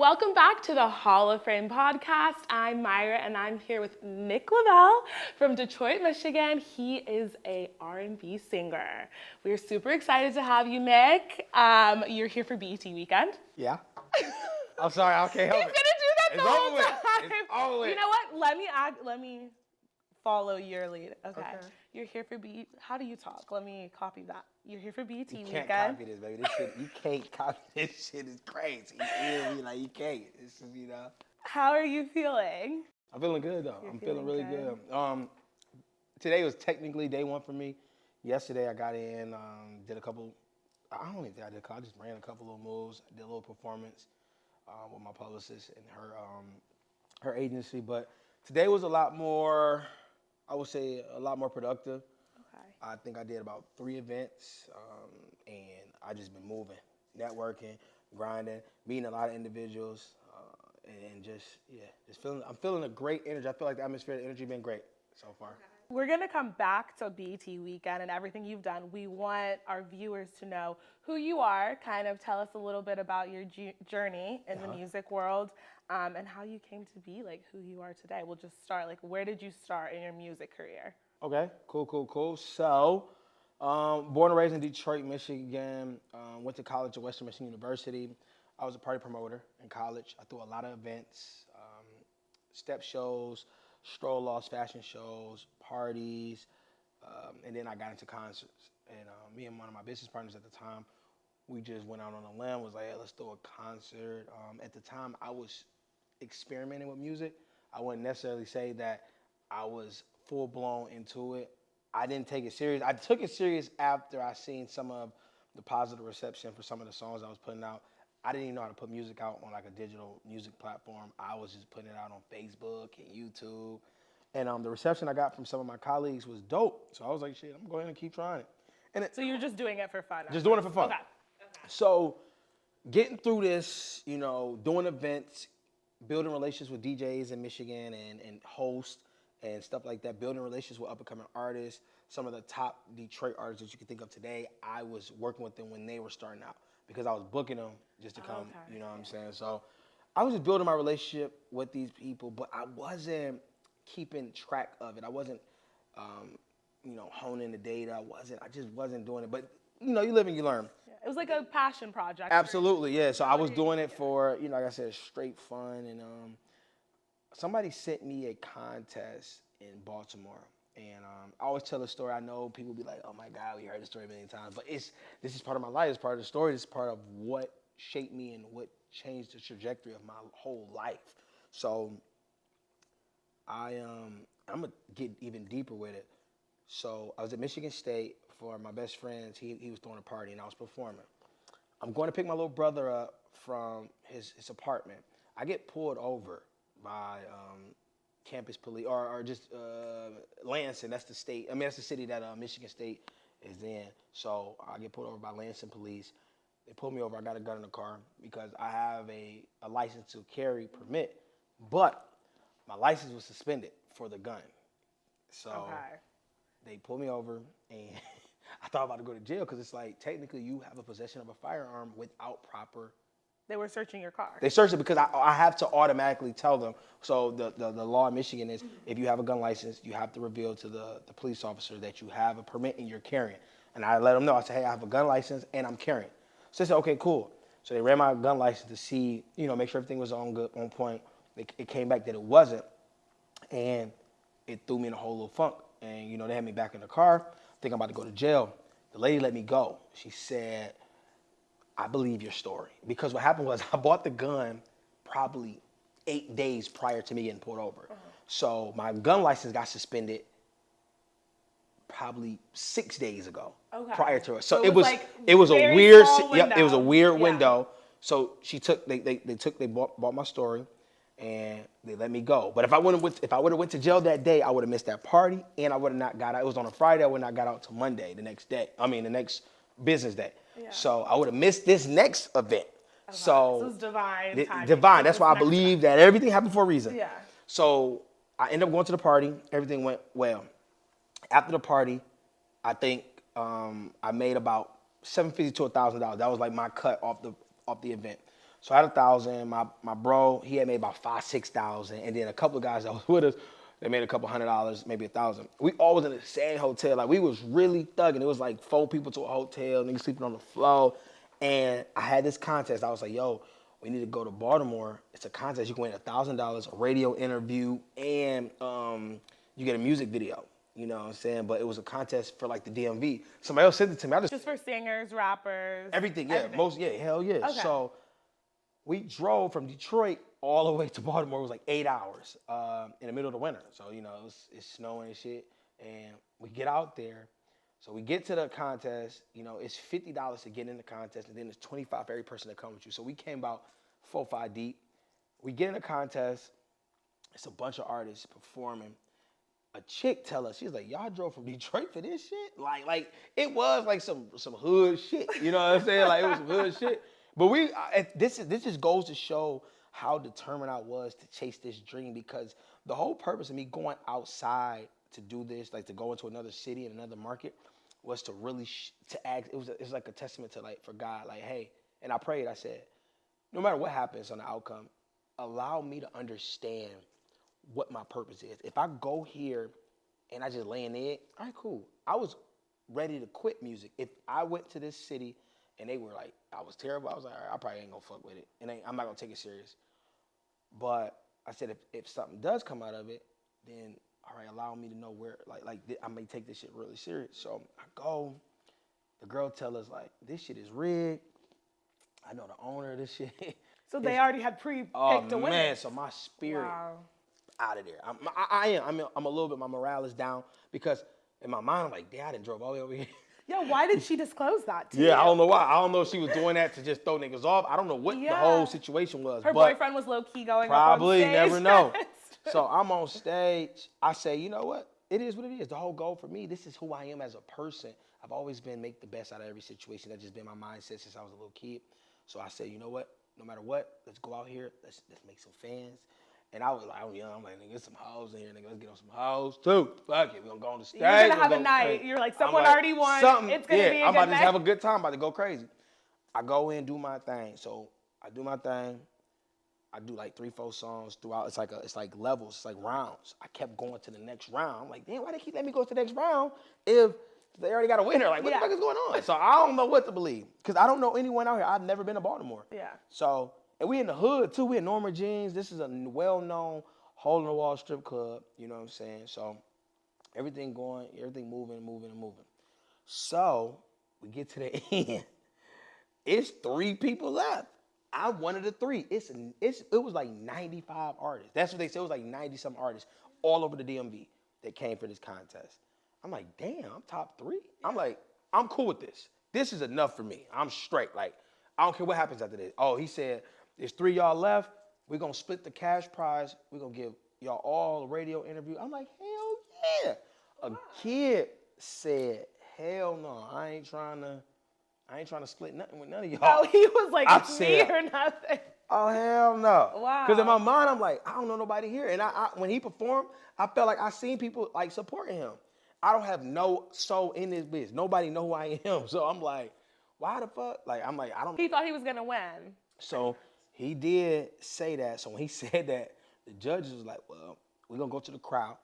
Welcome back to the Hall of Fame podcast. I'm Myra and I'm here with Nick Lavelle from Detroit, Michigan. He is a R&B singer. We're super excited to have you, Nick. You're here for BET weekend. Yeah. I'm sorry, I can't help He's it. gonna do that It's the whole over with. time. It's over with. You know what? Let me follow your lead. Okay. You're here for BET. How do you talk? Let me copy that. You're here for BET You weekend. can't copy this, baby. This shit, you can't copy this shit. Is crazy. You feel me? Like, you can't. It's just, How are you feeling? I'm feeling good, though. I'm feeling really good. Today was technically day one for me. Yesterday, I got in, did a couple, I don't even think I did a couple, I just ran a couple of moves, did a little performance with my publicist and her agency. But today was a lot more, I would say, a lot more productive. Okay. I think I did about 3 events, and I just been moving, networking, grinding, meeting a lot of individuals, and just feeling. I'm feeling a great energy. I feel like the atmosphere, the energy, been great so far. Okay. We're gonna come back to BET weekend and everything you've done. We want our viewers to know who you are. Kind of tell us a little bit about your journey in the music world, and how you came to be like who you are today. We'll just start. Like, where did you start in your music career? Okay, cool. So, born and raised in Detroit, Michigan. Went to college at Western Michigan University. I was a party promoter in college. I threw a lot of events, step shows, stroll-offs, fashion shows, parties, and then I got into concerts. And me and one of my business partners at the time, we just went out on a limb, was like, hey, let's do a concert. At the time, I was experimenting with music. I wouldn't necessarily say that I was full-blown into it. I didn't take it serious. I took it serious after I seen some of the positive reception for some of the songs I was putting out. I didn't even know how to put music out on like a digital music platform. I was just putting it out on Facebook and YouTube. And the reception I got from some of my colleagues was dope. So I was like, shit, I'm going to keep trying it. So you're just doing it for fun? Just doing it for fun. Okay. So getting through this, doing events, building relationships with DJs in Michigan and hosts and stuff like that, building relationships with up-and-coming artists, some of the top Detroit artists that you can think of today, I was working with them when they were starting out because I was booking them just to come, you know what I'm saying? So I was just building my relationship with these people, but I wasn't keeping track of it. I wasn't, honing the data. I just wasn't doing it. But, you live and you learn. Yeah. It was like a passion project. Absolutely, yeah. So I was doing it for, like I said, straight fun. And somebody sent me a contest in Baltimore. And I always tell a story. I know people be like, oh, my God, we heard the story a million times. But this is part of my life. It's part of the story. This is part of what shaped me and what changed the trajectory of my whole life. So I'm going to get even deeper with it. So I was at Michigan State for my best friends. He was throwing a party, and I was performing. I'm going to pick my little brother up from his apartment. I get pulled over by campus police, or just Lansing. That's the state. I mean, that's the city that Michigan State is in. So I get pulled over by Lansing police. They pull me over. I got a gun in the car because I have a license to carry permit, but my license was suspended for the gun. So they pulled me over, and I thought about to go to jail because it's like technically you have a possession of a firearm without proper. They were searching your car. They searched it because I have to automatically tell them. So the law in Michigan is if you have a gun license, you have to reveal to the police officer that you have a permit and you're carrying. And I let them know. I said, hey, I have a gun license and I'm carrying. So they said, okay, cool. So they ran my gun license to see, make sure everything was on point. It came back that it wasn't, and it threw me in a whole little funk. And, they had me back in the car. I think I'm about to go to jail. The lady let me go. She said, I believe your story. Because what happened was I bought the gun probably 8 days prior to me getting pulled over. So my gun license got suspended probably 6 days ago prior to it. So it was a weird, it was a weird window. So they bought my story. And they let me go. But if I would have went to jail that day, I would have missed that party, and I would have not got out. It was on a Friday. I would not got out till Monday, the next business day. Yeah. So I would have missed this next event. Okay. So it was divine. Divine. That's why I believe that everything happened for a reason. Yeah. So I ended up going to the party. Everything went well. After the party, I think I made about $750 to $1,000. That was like my cut off the event. So I had 1,000. My bro, he had made about 5,000, 6,000, and then a couple of guys that was with us, they made a couple $100, maybe 1,000. We all was in the same hotel. Like we was really thugging. It was like 4 people to a hotel, niggas sleeping on the floor. And I had this contest. I was like, yo, we need to go to Baltimore. It's a contest. You can win $1,000, a radio interview, and you get a music video. You know what I'm saying? But it was a contest for like the DMV. Somebody else sent it to me. Just for singers, rappers. Everything, yeah. Everything. Hell yeah. Okay. So we drove from Detroit all the way to Baltimore. It was like 8 hours in the middle of the winter. So, you know, it's snowing and shit. And we get out there. So we get to the contest. You know, it's $50 to get in the contest, and then it's $25 for every person that comes with you. So we came about 4 or 5 deep. We get in the contest. It's a bunch of artists performing. A chick tell us, she's like, y'all drove from Detroit for this shit? Like it was like some hood shit. You know what I'm saying? Like it was some hood shit. But this just goes to show how determined I was to chase this dream, because the whole purpose of me going outside to do this, like to go into another city and another market, was to really to ask. It was like a testament to like for God, like, hey, and I prayed. I said, no matter what happens on the outcome, allow me to understand what my purpose is. If I go here and I just lay in it, all right, cool. I was ready to quit music. If I went to this city and they were like, I was terrible, I was like, all right, I probably ain't gonna fuck with it. And I'm not gonna take it serious. But I said, if something does come out of it, then all right, allow me to know where, I may take this shit really serious. So I go, the girl tell us like, this shit is rigged. I know the owner of this shit. So they already had pre-picked a winner. Man, so my spirit. Wow. Out of there. I'm a little bit, my morale is down, because in my mind I'm like, damn, I done drove all the way over here. Yeah, why did she disclose that to you? Yeah, I don't know why. I don't know if she was doing that to just throw niggas off. I don't know what the whole situation was. Her but boyfriend was low-key going probably, up on stage. never know. So I'm on stage. I say, you know what? It is what it is. The whole goal for me, this is who I am as a person. I've always been make the best out of every situation. That's just been my mindset since I was a little kid. So I said, you know what? No matter what, let's go out here. Let's make some fans. And I was like, I'm young. I'm like, nigga, get some hoes in here, nigga. Let's get on some hoes too. Fuck it. We're gonna go on the stage. You're gonna have a night. Crazy. You're like, someone already won. It's gonna be a I'm good about to night. have a good time. I'm about to go crazy. I go in, do my thing. So I do my thing. I do like 3-4 songs throughout. It's like levels. It's like rounds. I kept going to the next round. I'm like, damn, why they keep letting me go to the next round if they already got a winner? Like, what the fuck is going on? So I don't know what to believe, because I don't know anyone out here. I've never been to Baltimore. Yeah. So, and we in the hood too. We in Norma Jeans. This is a well-known hole-in-the-wall strip club. You know what I'm saying? So everything moving. So we get to the end. It's 3 people left. I'm one of the 3. It was like 95 artists. That's what they said. It was like 90-some artists all over the DMV that came for this contest. I'm like, damn, I'm top 3. I'm like, I'm cool with this. This is enough for me. I'm straight. Like, I don't care what happens after this. Oh, he said, there's 3 y'all left. We're going to split the cash prize. We're going to give y'all all a radio interview. I'm like, hell yeah. A kid said, hell no, I ain't trying to split nothing with none of y'all. Oh, he was like, it's me or nothing. Oh, hell no. Wow. Because in my mind, I'm like, I don't know nobody here. And I when he performed, I felt like I seen people like supporting him. I don't have no soul in this bitch. Nobody know who I am. So I'm like, why the fuck? Like, I'm like, I don't. He thought he was going to win. So he did say that. So when he said that, the judges was like, well, we're going to go to the crowd.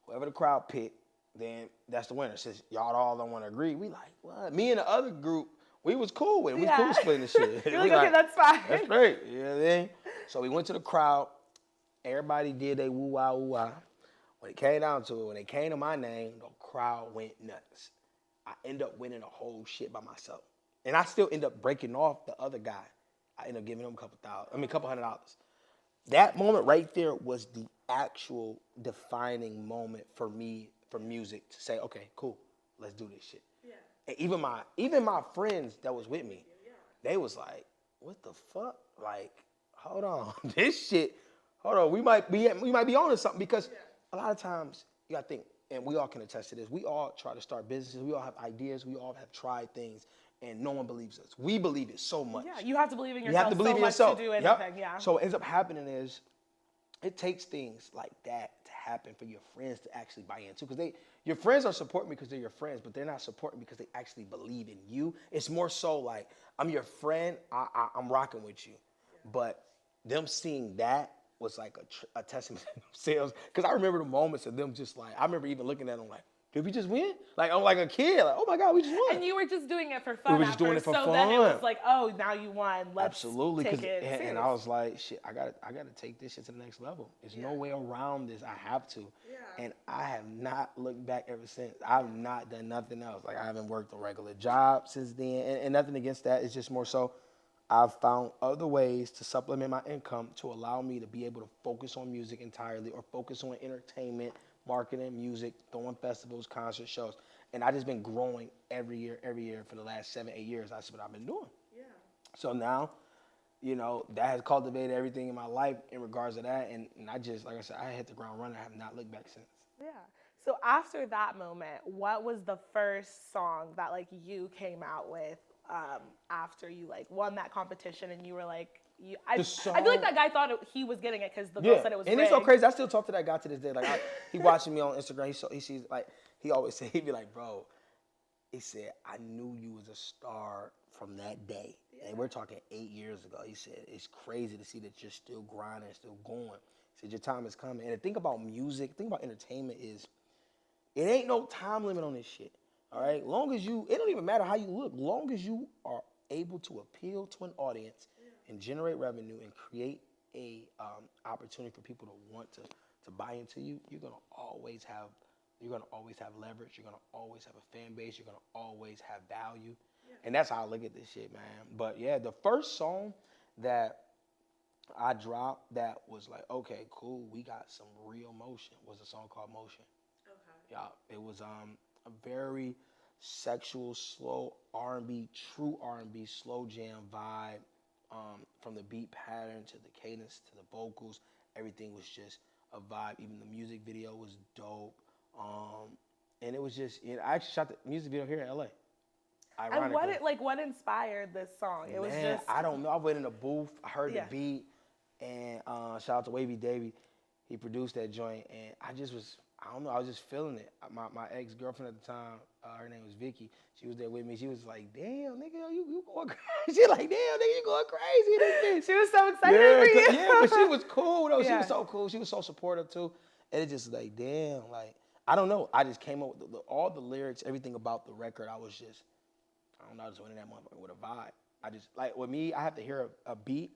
Whoever the crowd picked, then that's the winner. Since y'all all don't want to agree, we like, what? Me and the other group, we was cool with it. We was cool splitting the shit. You're like, okay, that's fine. That's great. You know what I mean? So we went to the crowd. Everybody did they woo-wah, woo-wah. When it came down to it, when it came to my name, the crowd went nuts. I end up winning a whole shit by myself. And I still end up breaking off the other guy. I end up giving him a couple $100. That moment right there was the actual defining moment for me, for music, to say, okay, cool, let's do this shit. Yeah. And even my friends that was with me, they was like, what the fuck? Like, hold on, this shit, hold on, we might be on to something, because a lot of times you gotta think, and we all can attest to this, we all try to start businesses, we all have ideas, we all have tried things, and no one believes us. We believe it so much. Yeah, you have to believe in yourself. You have to believe in yourself to do anything. Yeah. So what ends up happening is, it takes things like that to happen for your friends to actually buy into. Because your friends are supporting because they're your friends, but they're not supporting because they actually believe in you. It's more so like, I'm your friend, I'm rocking with you. But them seeing that was like a testament to themselves. Because I remember the moments of them just like, I remember even looking at them like, did we just win? Like, I'm like a kid, like, oh my God, we just won. And you were just doing it for We fun were at just doing first, it for so fun. then it was like, oh, now you won. Let's Absolutely, take it and serious. I was like, shit, I gotta take this shit to the next level. There's no way around this. I have to. And I have not looked back ever since. I've not done nothing else. Like I haven't worked a regular job since then, and nothing against that. It's just more so I've found other ways to supplement my income to allow me to be able to focus on music entirely or focus on entertainment, marketing, music, throwing festivals, concert shows. And I just been growing every year for the last 7, 8 years. That's what I've been doing. Yeah. So now, that has cultivated everything in my life in regards to that. And I just, like I said, I hit the ground running. I have not looked back since. Yeah. So after that moment, what was the first song that like you came out with after you like won that competition and you were like, I feel like that guy thought he was getting it because the girl said it was and rigged. it's so crazy. I still talk to that guy to this day. Like he watching me on Instagram. He sees like he always say he'd be like, bro. He said I knew you was a star from that day, and we're talking 8 years ago. He said it's crazy to see that you're still grinding, still going. He said your time is coming. And the thing about music, the thing about entertainment is, it ain't no time limit on this shit. All right, long as it don't even matter how you look. Long as you are able to appeal to an audience and generate revenue and create a opportunity for people to want to buy into you, you're gonna always have leverage. You're gonna always have a fan base. You're gonna always have value, and that's how I look at this shit, man. But yeah, the first song that I dropped that was like, okay, cool, we got some real motion, was a song called Motion. Okay. Yeah, it was a very sexual, slow R&B, true R&B, slow jam vibe. From the beat pattern to the cadence to the vocals, everything was just a vibe. Even the music video was dope. And it was just, I actually shot the music video here in LA. Ironically. And what inspired this song? It was just, I don't know. I went in a booth, I heard the beat, and shout out to Wavy Davy. He produced that joint, and I don't know, I was just feeling it. My ex-girlfriend at the time, her name was Vicky. She was there with me. She was like, damn, nigga, you going crazy. She like, damn, nigga, you going crazy in this bitch. She was so excited for you. Yeah, but she was cool, though. She was so cool. She was so supportive, too. And it just like, damn, like, I don't know. I just came up with all the lyrics, everything about the record. I just went in that motherfucker with a vibe. I just, like, with me, I have to hear a beat,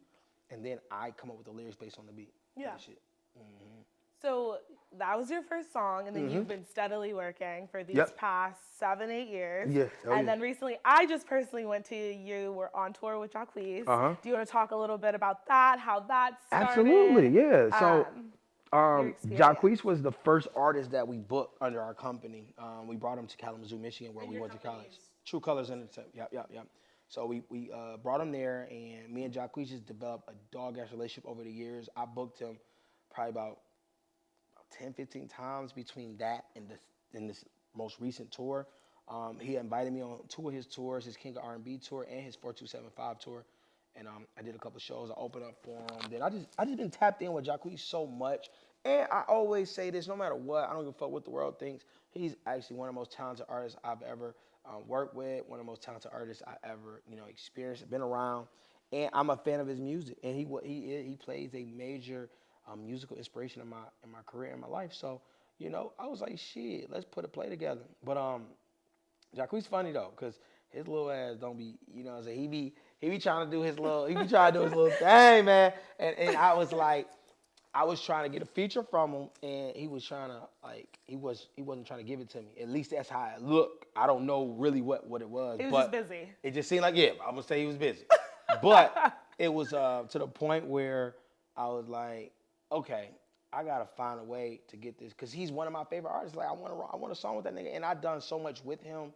and then I come up with the lyrics based on the beat. Yeah. Shit. Mm-hmm. So that was your first song, and then you've been steadily working for these past 7, 8 years. Yeah. And then recently, I just personally went to, you were on tour with Jacquees. Do you want to talk a little bit about that, how that started? Absolutely, yeah. So Jacquees was the first artist that we booked under our company. We brought him to Kalamazoo, Michigan, where we went to college. True Colors Entertainment. Yep. So we brought him there, and me and Jacquees just developed a dog-ass relationship over the years. I booked him probably about 10, 15 times between that and this most recent tour. He invited me on 2 of his tours, his King of R&B tour and his 4275 tour. And I did a couple of shows. I opened up for him. Then I just been tapped in with Jacquees so much. And I always say this, no matter what, I don't give a fuck what the world thinks. He's actually one of the most talented artists I've ever worked with, one of the most talented artists I ever, experienced, been around. And I'm a fan of his music. And he plays a major musical inspiration in my career, in my life. So, I was like, shit, let's put a play together. But Jacquees funny though, cause his little ass don't be, he be trying to do his little thing, man. And I was like, I was trying to get a feature from him, and he was trying to he wasn't trying to give it to me. At least that's how it looked. I don't know really what it was. He was but just busy. It just seemed like, I'm gonna say he was busy. But it was to the point where I was like, okay, I gotta find a way to get this, cause he's one of my favorite artists. Like I want a song with that nigga, and I've done so much with him.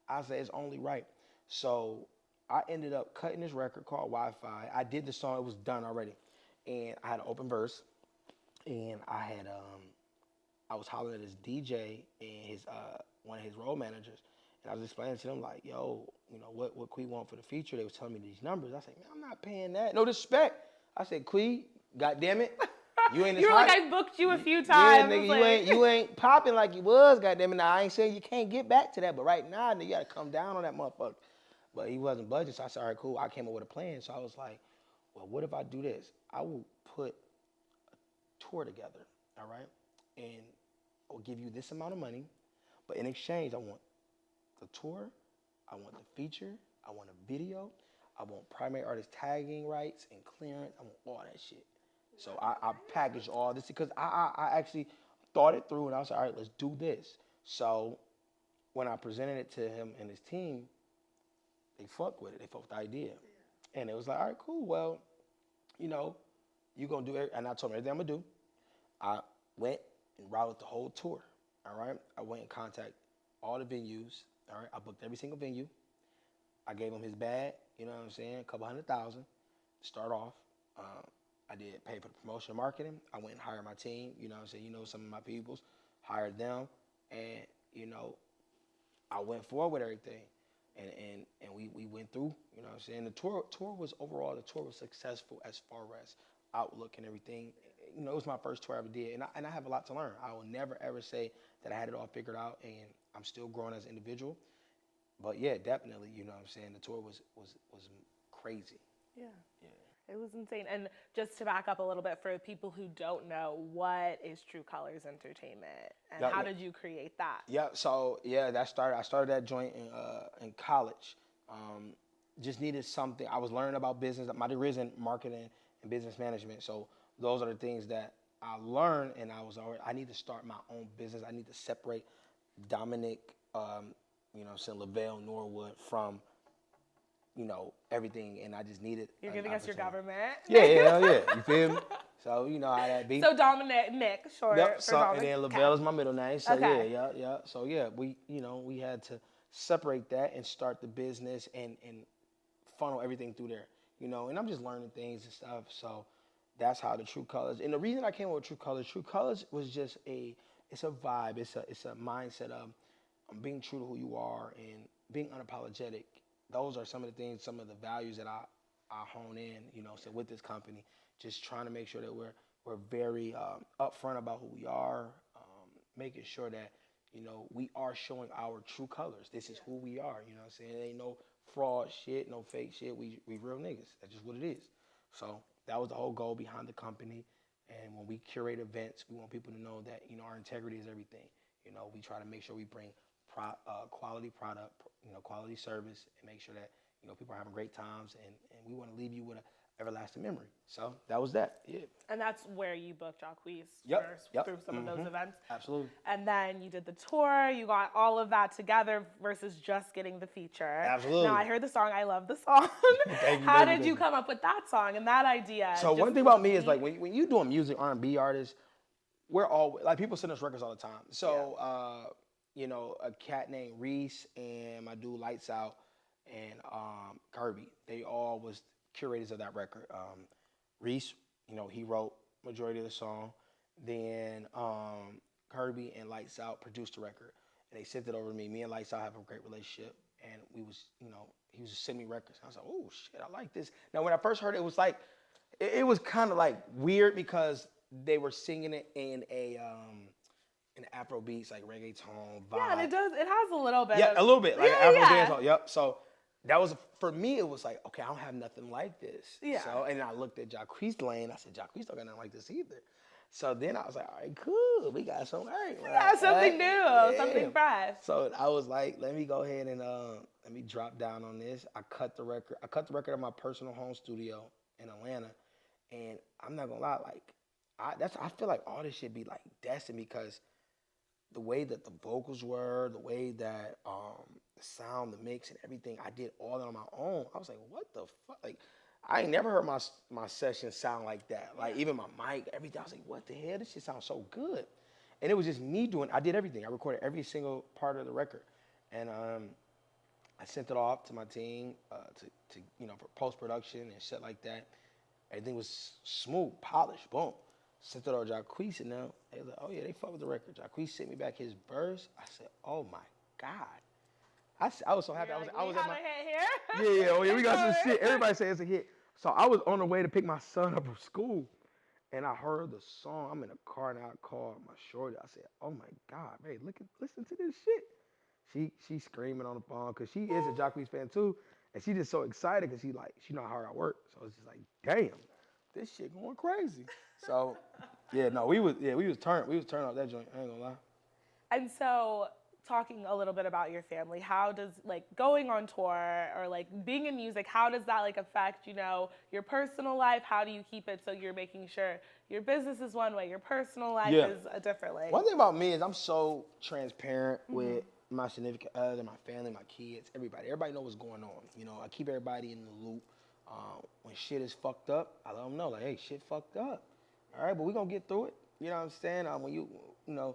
I said it's only right. So I ended up cutting this record called Wi-Fi. I did the song; it was done already, and I had an open verse, and I was hollering at his DJ and his one of his role managers, and I was explaining to them like, yo, what Quee want for the feature? They was telling me these numbers. I said, man, I'm not paying that. No disrespect. I said, Quee, goddamn it. You ain't as You were hot. like, I booked you a few times. Yeah, nigga, you ain't popping like you was, goddamn it. Now I ain't saying you can't get back to that, but right now, nigga, you gotta come down on that motherfucker. But he wasn't budging, so I said, all right, cool. I came up with a plan, so I was like, well, what if I do this? I will put a tour together, all right? And I'll give you this amount of money, but in exchange, I want the tour, I want the feature, I want a video, I want primary artist tagging rights and clearance, I want all that shit. So I packaged all this because I actually thought it through and I was like, all right, let's do this. So when I presented it to him and his team, they fucked with it. They fucked with the idea. And it was like, all right, cool. Well, you know, you gonna do it. And I told him everything I'm gonna do. I went and routed the whole tour. All right. I went and contacted all the venues. All right. I booked every single venue. I gave him his bag. You know what I'm saying? A couple $100,000 to start off. I did pay for the promotion and marketing. I went and hired my team. You know what I'm saying? You know some of my peoples. Hired them, and you know, I went forward with everything. And we went through, you know what I'm saying? The tour was successful as far as outlook and everything. You know, it was my first tour I ever did, and I have a lot to learn. I will never ever say that I had it all figured out, and I'm still growing as an individual. But yeah, definitely, you know what I'm saying? The tour was crazy. Yeah. Yeah. It was insane. And just to back up a little bit for people who don't know, what is True Colors Entertainment and Yeah, how yeah. did you create that? Yeah, so yeah, I started that joint in college. Just needed something. I was learning about business. My degree is in marketing and business management. So those are the things that I learned, and I need to start my own business. I need to separate Dominic, you know, St. Lavelle, Norwood from, you know, everything, and I just needed You're an giving us your opportunity. government. Yeah, yeah, yeah. You feel me? So you know how that be. So Dominic, Nick, short Yep. for So and Dominic. then Lavelle is my middle name. So yeah, Okay. yeah, yeah. So yeah, we had to separate that and start the business and funnel everything through there. You know, and I'm just learning things and stuff. So that's how the True Colors. And the reason I came up with True Colors was just it's a vibe. It's a mindset of being true to who you are and being unapologetic. Those are some of the things, some of the values that I hone in. You know, so with this company, just trying to make sure that we're very upfront about who we are, making sure that, you know, we are showing our true colors. This is who we are. You know what I'm saying? It ain't no fraud shit, no fake shit. We real niggas. That's just what it is. So that was the whole goal behind the company. And when we curate events, we want people to know that, you know, our integrity is everything. You know, we try to make sure we bring quality product, you know, quality service, and make sure that, you know, people are having great times, and we want to leave you with an everlasting memory. So that was that. Yeah. And that's where you booked Jacquees Yep. first Yep. through some of those events. Absolutely. And then you did the tour, you got all of that together versus just getting the feature. Absolutely. Now I heard the song, I love the song. Thank you, How thank you, did thank you you. come up with that song and that idea? So Just one thing with about the me is beat? like when you doing music, R&B artists, we're all like people send us records all the time. So you know, a cat named Reese and my dude Lights Out and Kirby, they all was curators of that record. Reese, you know, he wrote majority of the song. Then Kirby and Lights Out produced the record, and they sent it over to me. Me and Lights Out have a great relationship, and we was, you know, he was just sending me records. I was like, oh shit, I like this. Now when I first heard it, it was like, it was kind of like weird because they were singing it in an Afro beats like reggaeton vibe. Yeah, and it has a little bit Yeah, of, a little bit like yeah, an Afro yeah. dance hall. Yep. So that was for me. It was like, okay, I don't have nothing like this. Yeah. So and I looked at Jacquees Lane. I said, Jacquees don't got nothing like this either. So then I was like, all right, cool. We got something. All right, Yeah, something new, yeah. something fresh. So I was like, let me go ahead and let me drop down on this. I cut the record. I cut the record at my personal home studio in Atlanta, and I'm not gonna lie, like I feel like all this should be like destined because the way that the vocals were, the way that the sound, the mix, and everything, I did all that on my own. I was like, what the fuck? Like, I ain't never heard my session sound like that. Like, even my mic, everything. I was like, what the hell? This shit sounds so good. And it was just me doing. I did everything. I recorded every single part of the record, and I sent it off to my team to you know, for post production and shit like that. Everything was smooth, polished, boom. Sent it over to Jacquees, and now they was like, oh yeah, they fuck with the record. Jacquees sent me back his verse. I said, oh my God. I was so happy. You're I was we at got my a hit here. yeah, oh yeah, we got some shit. Everybody say it's a hit. So I was on the way to pick my son up from school, and I heard the song. I'm in a car, and I called my shorty. I said, oh my God, man, listen to this shit. She's screaming on the phone because she is a Jacquees fan too. And she just so excited because she know how hard I work. So it's just like, damn, this shit going crazy. So yeah, no, we was turned off that joint. I ain't gonna lie. And so, talking a little bit about your family, how does like going on tour or like being in music, how does that like affect, your personal life? How do you keep it so you're making sure your business is one way, your personal life Yeah. is a different way? One thing about me is I'm so transparent with my significant other, my family, my kids, everybody. Everybody knows what's going on. I keep everybody in the loop. When shit is fucked up, I let them know, like, hey, shit fucked up. All right, but we're going to get through it. You know what I'm saying? When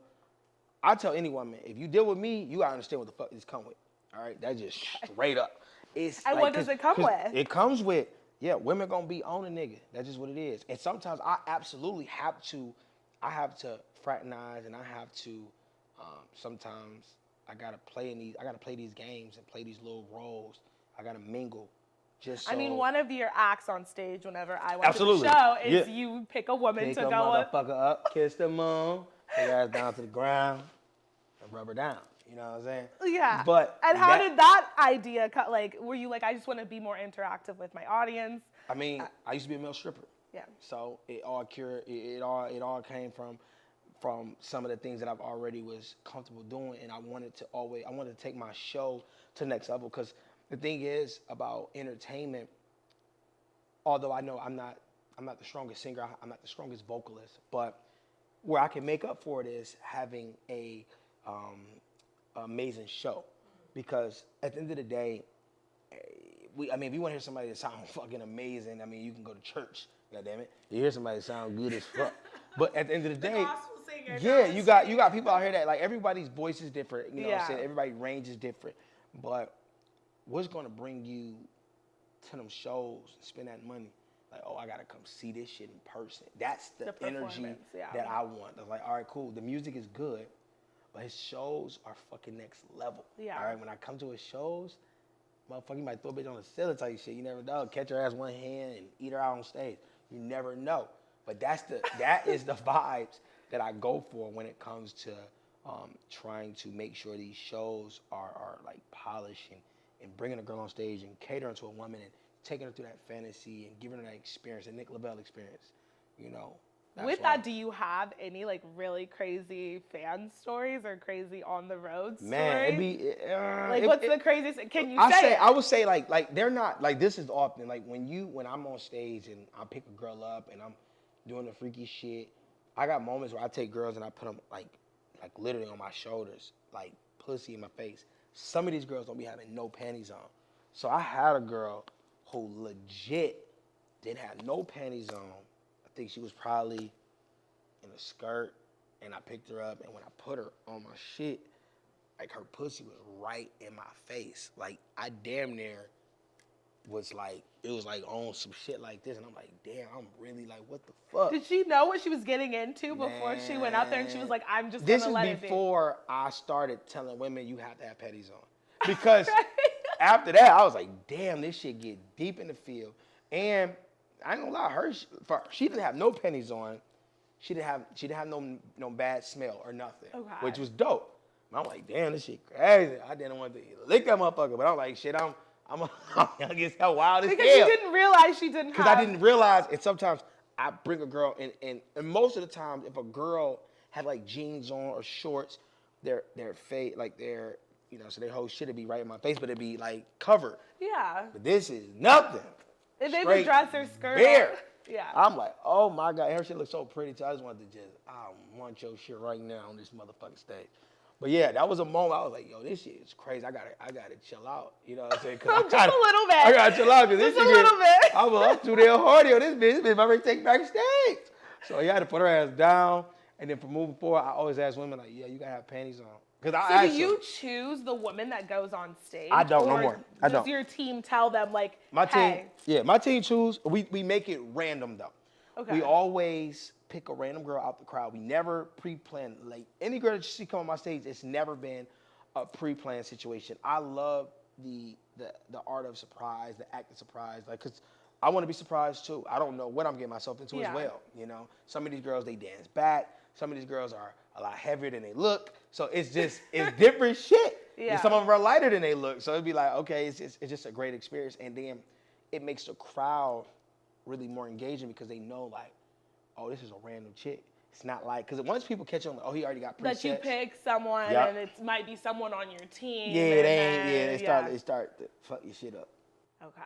I tell anyone, man, if you deal with me, you got to understand what the fuck this come with. All right? That's just straight up. It's And like, what does it come with? It comes with, yeah, women going to be on a nigga. That's just what it is. And sometimes I absolutely have to fraternize, and I have to, sometimes I got to play these games and play these little roles. I got to mingle. I mean, one of your acts on stage whenever I went Absolutely. to the show is Yeah. you pick a woman Pick to a go with. motherfucker up, kiss the moon, take her ass down to the ground, and rub her down. You know what I'm saying? Yeah. But and how did that idea cut? Like, were you like, I just want to be more interactive with my audience? I mean, I used to be a male stripper. Yeah. So it all came from some of the things that I've already was comfortable doing, and I wanted to take my show to the next level. Because the thing is about entertainment, although I know I'm not the strongest singer, I'm not the strongest vocalist, but where I can make up for it is having a amazing show. Because at the end of the day, if you want to hear somebody that sounds fucking amazing, you can go to church. God damn it, you hear somebody that sounds good as fuck. But at the end of the day, yeah, you got people out here that like everybody's voice is different. You know what I'm saying? Everybody's range is different. But what's gonna bring you to them shows and spend that money? Like, oh, I gotta come see this shit in person. That's the energy that I want. I was like, all right, cool. The music is good, but his shows are fucking next level. Yeah. All right, when I come to his shows, motherfucker, you might throw a bitch on the ceiling type shit. You never know. Catch her ass one hand and eat her out on stage. You never know. But that is the vibes that I go for when it comes to trying to make sure these shows are like polished and bringing a girl on stage and catering to a woman and taking her through that fantasy and giving her that experience, the Nick Lavelle experience. With that, do you have any like really crazy fan stories or crazy on the road stories? Man, what's the craziest? Can you say? I would say like they're not like this is often like when I'm on stage and I pick a girl up and I'm doing the freaky shit. I got moments where I take girls and I put them like literally on my shoulders, like pussy in my face. Some of these girls don't be having no panties on. So I had a girl who legit didn't have no panties on. I think she was probably in a skirt, and I picked her up, and when I put her on my shit, like her pussy was right in my face. Like I damn near was like, it was like on some shit like this, and I'm like, damn, I'm really like, what the fuck? Did she know what she was getting into before she went out there and she was like, I'm just gonna let it be? This is before I started telling women you have to have panties on. Because after that, I was like, damn, this shit get deep in the field. And I ain't gonna lie, she didn't have no panties on. She didn't have no bad smell or nothing, which was dope. I'm like, damn, this shit crazy. I didn't want to lick that motherfucker, but I'm like, shit, I'm young as hell, wild as hell. Because you didn't realize she didn't have. Because I didn't realize, and sometimes I bring a girl, and most of the time, if a girl had like jeans on or shorts, their face, like so their whole shit would be right in my face, but it'd be like covered. Yeah. But this is nothing. If they would dress her skirt bare. Yeah. I'm like, oh my God, her shit looks so pretty too. I just wanted to I want your shit right now on this motherfucking stage. But yeah, that was a moment I was like, yo, this shit is crazy. I gotta chill out. You know what I'm saying? Just a little bit. I gotta chill out because this shit. Just a little bit. I'm too damn hardy on this bitch. This bitch might ready to take me backstage. So you had to put her ass down. And then for moving forward, I always ask women like, yeah, you gotta have panties on. So do you choose the woman that goes on stage? I don't no more. I don't. Does your team tell them like, my hey? My team choose. We make it random though. Okay. We always pick a random girl out the crowd. We never pre-plan. Like any girl that you see come on my stage, it's never been a pre-planned situation. I love the art of surprise, the act of surprise. Like, cause I want to be surprised too. I don't know what I'm getting myself into as well. You know, some of these girls, they dance back. Some of these girls are a lot heavier than they look. So it's different shit. Yeah. And some of them are lighter than they look. So it'd be like, okay, it's just a great experience. And then it makes the crowd really more engaging because they know like, oh, this is a random chick. It's not like, because once people catch on, like, oh, he already got presets. That you pick someone and it might be someone on your team. Yeah, they start to fuck your shit up. Okay.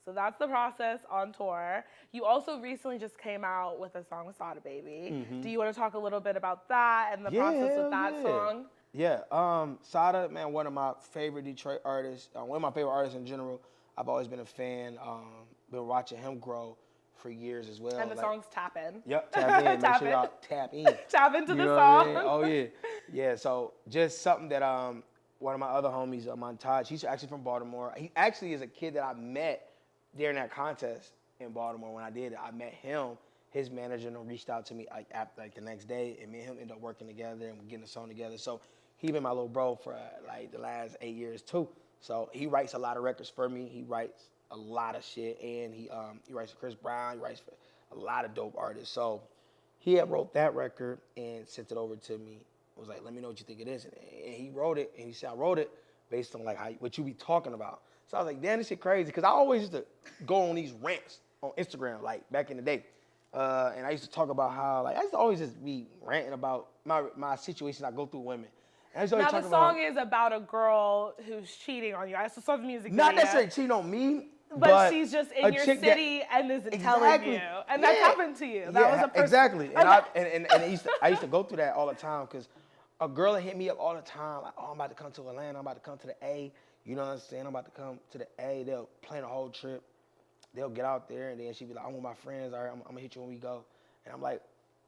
So that's the process on tour. You also recently just came out with a song, Sada Baby. Do you want to talk a little bit about that and the process with that song? Yeah, Sada, man, one of my favorite Detroit artists, one of my favorite artists in general. I've always been a fan, been watching him grow for years as well. And the song's Tap In. Yep, tap in. Make sure y'all tap in. Tap into the song. song. Oh, yeah. Yeah, so just something that one of my other homies, Montage, he's actually from Baltimore. He actually is a kid that I met during that contest in Baltimore when I did it. I met him. His manager reached out to me like the next day, and me and him ended up working together and getting a song together. So he been my little bro for like the last 8 years too. So he writes a lot of records for me. He writes a lot of shit, and he writes for Chris Brown. He writes for a lot of dope artists. So he had wrote that record and sent it over to me. Was like, let me know what you think it is. And he wrote it, and he said, I wrote it based on like what you be talking about. So I was like, damn, this shit crazy. Because I always used to go on these rants on Instagram, like back in the day. And I used to talk about how, like, I used to always just be ranting about my situations I go through with women. And I now the song is about a girl who's cheating on you. I saw the music video. Not necessarily cheating on me. But she's just in your city and isn't telling you. And that's happened to you. That was a person. Exactly. And I used to go through that all the time because a girl would hit me up all the time, like, oh, I'm about to come to Atlanta. I'm about to come to the A. You know what I'm saying? I'm about to come to the A. They'll plan a whole trip. They'll get out there, and then she'd be like, I'm with my friends. All right, I'm going to hit you when we go. And I'm like,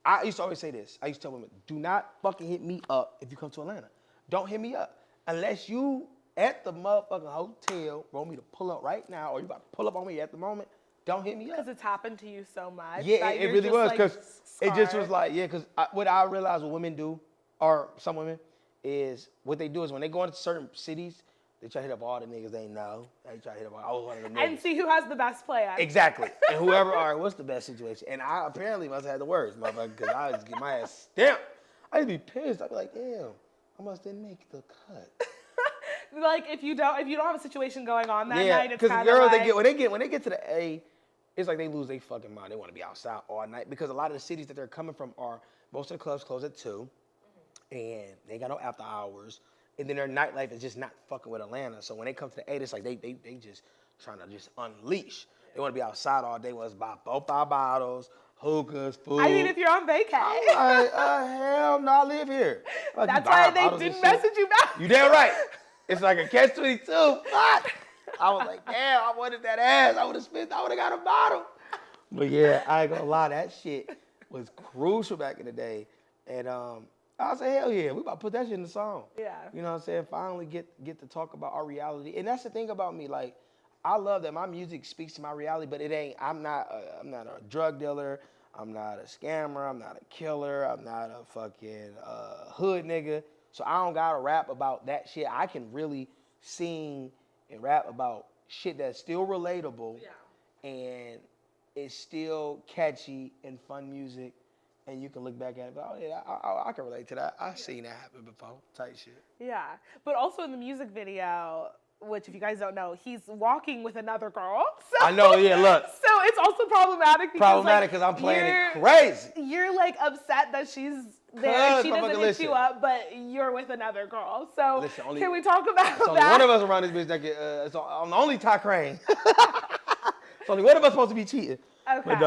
I used to always say this. I used to tell women, do not fucking hit me up if you come to Atlanta. Don't hit me up. Unless you at the motherfucking hotel want me to pull up right now, or you about to pull up on me at the moment, don't hit me up. Because it's happened to you so much. Yeah, it really was. Because it just was like, because what I realized what women do, or some women, is what they do is when they go into certain cities, they try to hit up all the niggas they know. They try to hit up all one of them niggas. And see who has the best plan. Exactly. And whoever, all right, what's the best situation? And I apparently must have had the worst, motherfucker, because I just get my ass stamped. I'd be pissed. I'd be like, damn, I must didn't make the cut. Like if you don't have a situation going on that night, it's because kind of girls like... when they get to the A, it's like they lose their fucking mind. They want to be outside all night because a lot of the cities that they're coming from are most of the clubs close at 2, and they ain't got no after hours, and then their nightlife is just not fucking with Atlanta. So when they come to the A, it's like they just trying to just unleash. They want to be outside all day. Want to buy 4-5 bottles, hookahs, food. I mean, if you're on vacay. I'm like, hell no, I live here. Like, that's why they didn't message you back. You damn right. It's like a catch-22. Fuck. I was like, damn, I wanted that ass. I would have got a bottle. But yeah, I ain't gonna lie, that shit was crucial back in the day. And I was like, hell yeah, we about to put that shit in the song. Yeah. You know what I'm saying? Finally get to talk about our reality. And that's the thing about me, like, I love that my music speaks to my reality, but I'm not a drug dealer. I'm not a scammer. I'm not a killer. I'm not a fucking hood nigga. So I don't gotta rap about that shit. I can really sing and rap about shit that's still relatable, and it's still catchy and fun music, and you can look back at it. But, oh yeah, I can relate to that. I've seen that happen before, type shit. Yeah, but also in the music video, which if you guys don't know, he's walking with another girl. So, I know, yeah, look. So it's also problematic because I'm playing it crazy. You're like upset that she's there and she doesn't hit you up, but you're with another girl. So can we talk about that? Only one of us around this bitch that it's only Ty Crane. So only one of us supposed to be cheating. Okay. But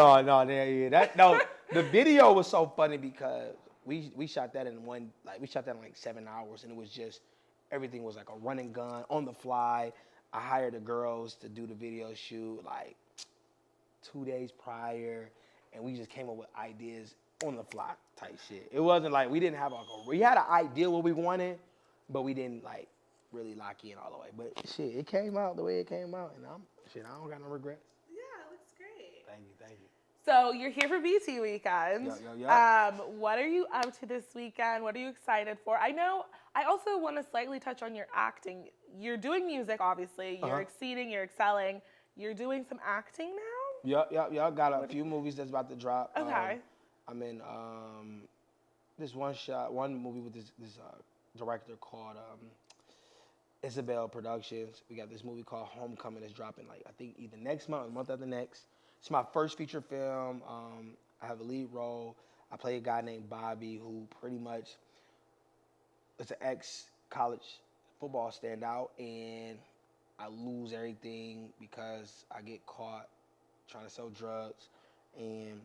no, the video was so funny because we shot that in like 7 hours, and it was just, everything was like a run and gun on the fly. I hired the girls to do the video shoot like 2 days prior, and we just came up with ideas on the fly type shit. It wasn't like we had an idea what we wanted, but we didn't like really lock in all the way. But shit, it came out the way it came out, and I don't got no regrets. Yeah, it looks great. Thank you. So you're here for BT Weekend. Yeah. What are you up to this weekend? What are you excited for? I also want to slightly touch on your acting. You're doing music, obviously. You're exceeding, you're excelling. You're doing some acting now? Yup. Got a few movies that's about to drop. Okay. I'm in this one movie with this director called Isabel Productions. We got this movie called Homecoming that's dropping like I think either next month or the month after next. It's my first feature film. I have a lead role. I play a guy named Bobby who pretty much is an ex-college football standout, and I lose everything because I get caught trying to sell drugs, and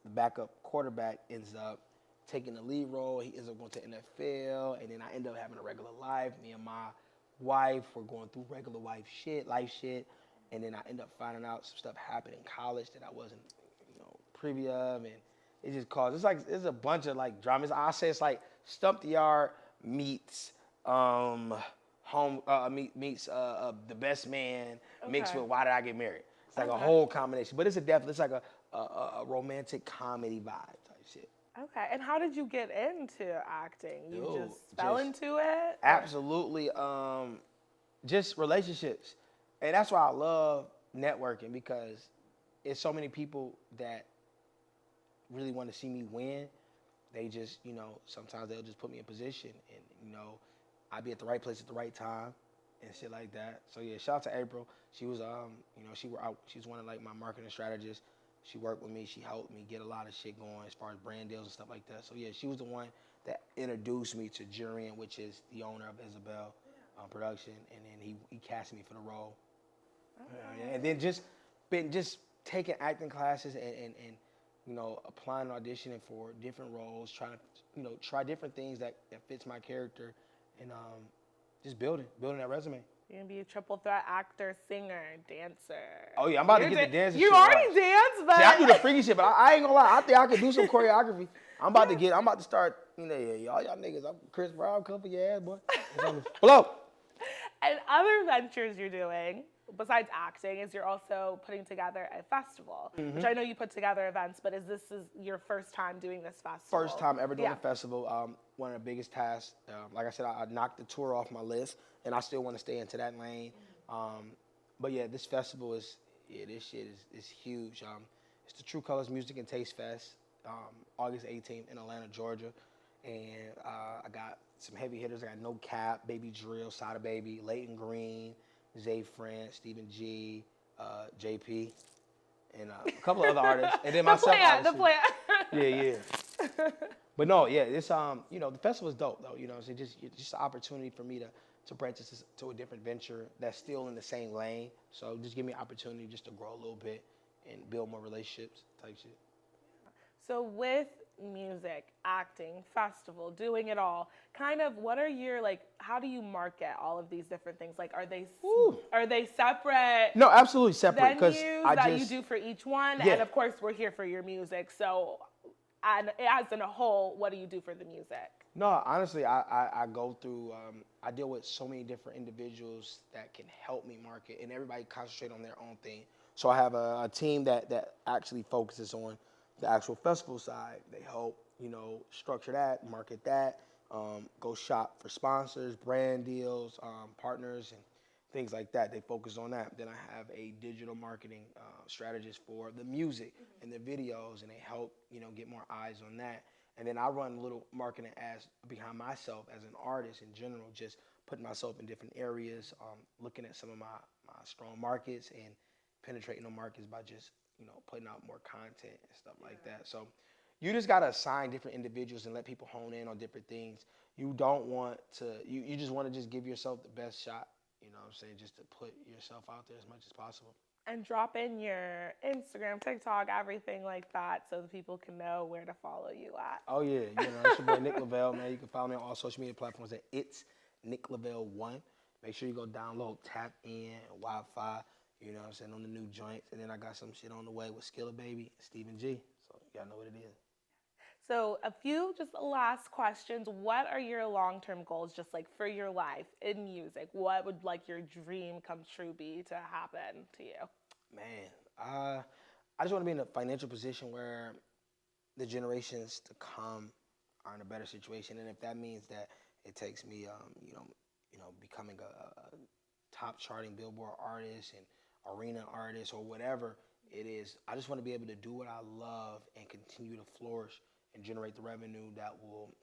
the backup quarterback ends up taking the lead role. He ends up going to NFL, and then I end up having a regular life. Me and my wife were going through regular life shit, and then I end up finding out some stuff happened in college that I wasn't, privy of, and it just caused. It's a bunch of like dramas. I say it's like Stump the Yard meets meets The Best Man mixed with Why Did I Get Married. It's like a whole combination, but it's like a romantic comedy vibe type shit. Okay. And how did you get into acting? You Dude, just fell into it? Absolutely. Just relationships. And that's why I love networking, because it's so many people that really want to see me win. They just, sometimes they'll just put me in position, and, I'd be at the right place at the right time and shit like that. So yeah, shout out to April. She was, she was one of like my marketing strategists. She worked with me. She helped me get a lot of shit going as far as brand deals and stuff like that. So yeah, she was the one that introduced me to Jurian, which is the owner of Isabel Production, and then he cast me for the role. Yeah, and then just taking acting classes and applying and auditioning for different roles, trying to try different things that fits my character, and just building that resume. You're gonna be a triple threat actor, singer, dancer. Oh yeah, I'm about to get the dancing. You shit already right. dance, but See, I do the freaky shit, but I ain't gonna lie. I think I could do some choreography. I'm about to start. Y'all niggas. I'm Chris Brown, cover your ass, boy. Hello. And other ventures you're doing, besides acting, is you're also putting together a festival, which I know you put together events, but is your first time doing this festival? First time ever doing a festival. One of the biggest tasks. Like I said, I knocked the tour off my list, and I still want to stay into that lane. But yeah, this festival this shit is huge. It's the True Colors Music and Taste Fest, August 18th in Atlanta, Georgia. And I got some heavy hitters. I got No Cap, Baby Drill, Sada Baby, Leighton Green, Zay France, Stephen G, JP, and a couple of other artists. And then myself, the plant. Yeah. But no, yeah, this the festival is dope though. It's just an opportunity for me to branch to a different venture that's still in the same lane. So just give me an opportunity just to grow a little bit and build more relationships type shit. So with music, acting, festival, doing it all, kind of what are your, how do you market all of these different things? Like, are they separate? No, absolutely separate. Venues you do for each one? Yeah. And of course, we're here for your music. So, and as in a whole, what do you do for the music? No, honestly, I go through, I deal with so many different individuals that can help me market, and everybody concentrate on their own thing. So I have a team that actually focuses on the actual festival side. They help, structure that, market that, go shop for sponsors, brand deals, partners, and things like that. They focus on that. Then I have a digital marketing strategist for the music and the videos, and they help, get more eyes on that. And then I run little marketing ads behind myself as an artist in general, just putting myself in different areas, looking at some of my strong markets and penetrating the markets by just putting out more content and stuff like that. So you just got to assign different individuals and let people hone in on different things. You don't want to, you just want to just give yourself the best shot, just to put yourself out there as much as possible. And drop in your Instagram, TikTok, everything like that so that people can know where to follow you at. Oh, yeah. It's your boy Nick Lavelle, man. You can follow me on all social media platforms at It's Nick Lavelle 1. Make sure you go download, tap in, Wi-Fi, on the new joints. And then I got some shit on the way with Skilla Baby, Stephen G. So y'all know what it is. So a few just last questions. What are your long-term goals just for your life in music? What would your dream come true be to happen to you? Man, I just want to be in a financial position where the generations to come are in a better situation. And if that means that it takes me, becoming a top charting Billboard artist and arena artist or whatever it is. I just want to be able to do what I love and continue to flourish and generate the revenue that will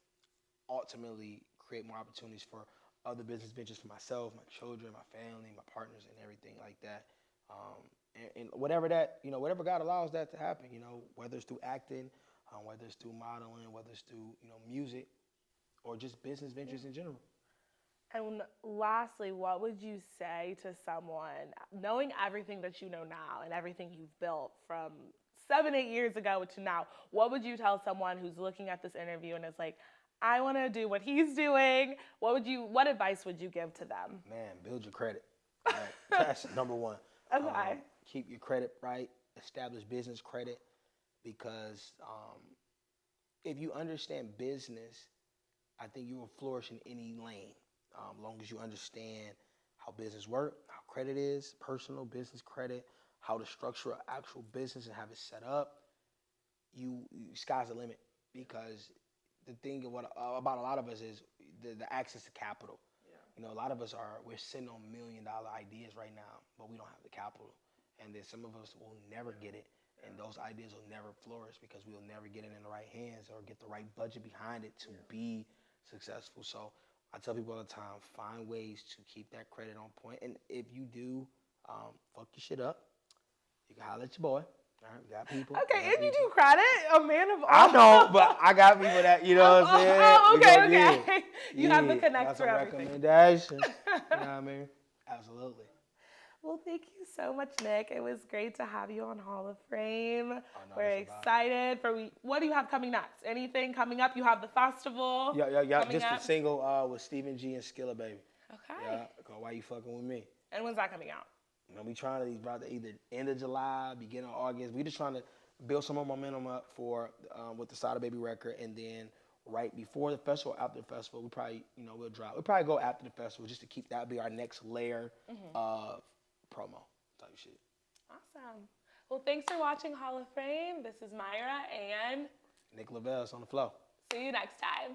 ultimately create more opportunities for other business ventures for myself, my children, my family, my partners, and everything like that. And whatever that, whatever God allows that to happen, whether it's through acting, whether it's through modeling, whether it's through, music, or just business ventures in general. And lastly, what would you say to someone, knowing everything that you know now and everything you've built from 7, 8 years ago to now, what would you tell someone who's looking at this interview and is like, I want to do what he's doing? What advice would you give to them? Man, build your credit. Right? That's number one. Okay. Keep your credit right. Establish business credit because if you understand business, I think you will flourish in any lane. Long as you understand how business work, how credit is, personal business credit, how to structure an actual business and have it set up, sky's the limit. Because the thing about a lot of us is the access to capital. A lot of us we're sitting on $1 million ideas right now, but we don't have the capital. And then some of us will never get it. And those ideas will never flourish because we will never get it in the right hands or get the right budget behind it to be successful. So I tell people all the time, find ways to keep that credit on point. And if you do fuck your shit up, you can holler at your boy. All right, we got people. Okay, and you do credit, a man of all. I don't, but I got people that, what I'm saying? Oh, okay. You have the connect for everything. Recommendations. You know what I mean? Absolutely. Well, thank you so much, Nick. It was great to have you on Hall of Fame. Oh, no, we're excited for what do you have coming next? Anything coming up? You have the festival. Yeah. Just a single with Stephen G and Skilla Baby. Okay. Yeah, called Why You Fucking With Me. And when's that coming out? We trying to about either end of July, beginning of August. We just trying to build some more momentum up for with the Sada Baby record, and then right before the festival, after the festival, we probably we'll drop. We'll probably go after the festival just to keep that be our next layer of promo type shit. Awesome. Well, thanks for watching Hall of Fame. This is Myra and Nick Lavelle on the flow. See you next time.